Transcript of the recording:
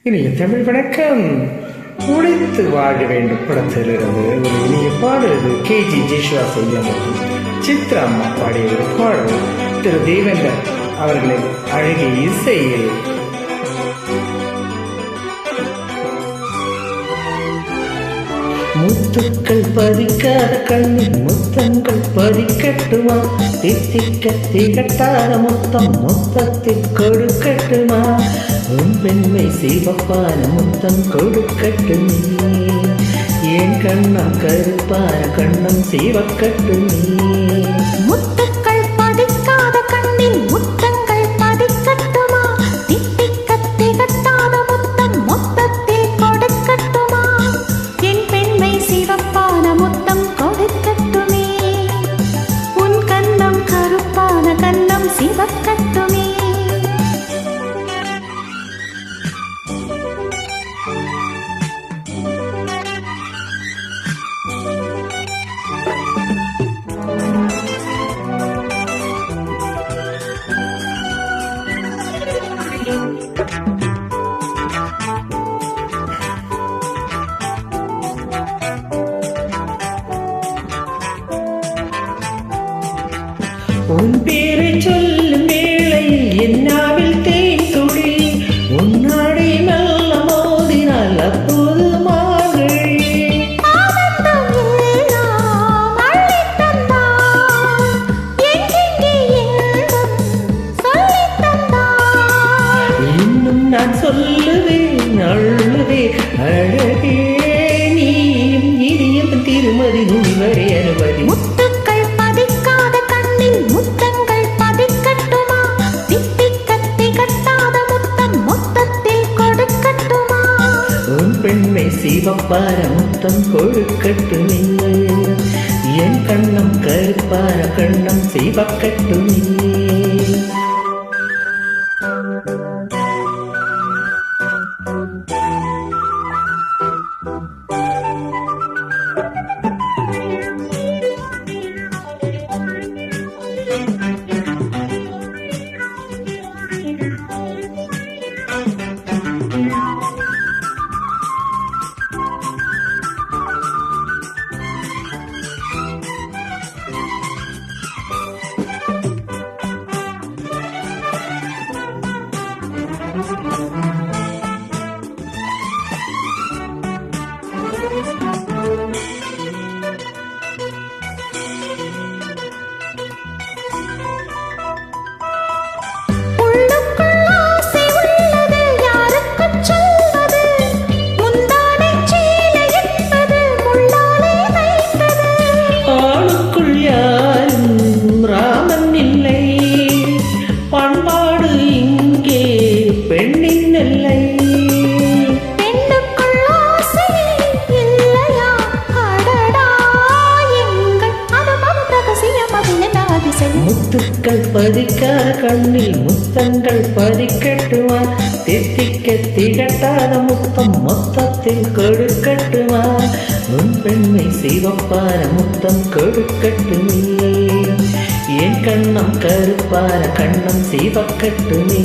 இனிய தமிழ் வணக்கம். உழைத்து வாழ வேண்டும் படத்திலிருந்து ஒரு இனிய பாடல் KG ஜேசுதாஸ் மற்றும் சித்ரா அம்மா பாடிய ஒரு பாடல் திரு தேவேந்தர் அவர்களின் அழகிய இசையில். முத்துக்கள் பதிக்காத கண்ணில் முத்தங்கள் பதிக்கட்டுமா? தித்திக்க திகட்டாத முத்தம் மொத்தத்தில் கொடுக்கட்டுமா? உன் பெண்மை சிவப்பான முத்தம் கொடுக்கட்டுமே. ஏன் கண்ணம் கருப்பான கண்ணம் சிவக்கட்டுமே. முத்துக்கள் பதிக்காத கண்ணில் முத்தங்கள் பதிக்கட்டுமா? தித்திக்க திகட்டாத முத்தம் மொத்தத்தில் கொடுக்கட்டுமா? என் பெண்மை சிவப்பான முத்தம் கொடுக்கட்டுமே. உன் கண்ணம் கருப்பான கண்ணம் சிவக்கட்டுமே. உன் பேரை சொல்லும் வேளையில் என்னாவில் தேன் துளி. உன்னாடை நல்ல மோதினால் அப்போது மார்கழி. இன்னும் நான் சொல்லுவேன் அழுவே அழகே நீயும் இனியும் திருமதி நுனிவரை அனுமதி. முத்துக்கள் பதிக்காத கண்ணில் முத்தங்கள் பதிக்கட்டுமா? தித்திக்க திகட்டாத முத்தம் மொத்தத்தில் கொடுக்கட்டுமா? உன் பெண்மை சிவப்பார முத்தம் கொடுக்கட்டுமே. என் கண்ணம் கருப்பார கண்ணம் சிவக்கட்டுமே. முத்துக்கள் பதிக்காத கண்ணில் முத்தங்கள் பதிக்கட்டுமா? தித்திக்க திகட்டாத முத்தம் மொத்தத்தில் கொடுக்கட்டுமா? உன் பெண்மை சிவப்பான முத்தம் கொடுக்கட்டுமே. என் கண்ணம் கருப்பான கண்ணம் சிவக்கட்டுமே.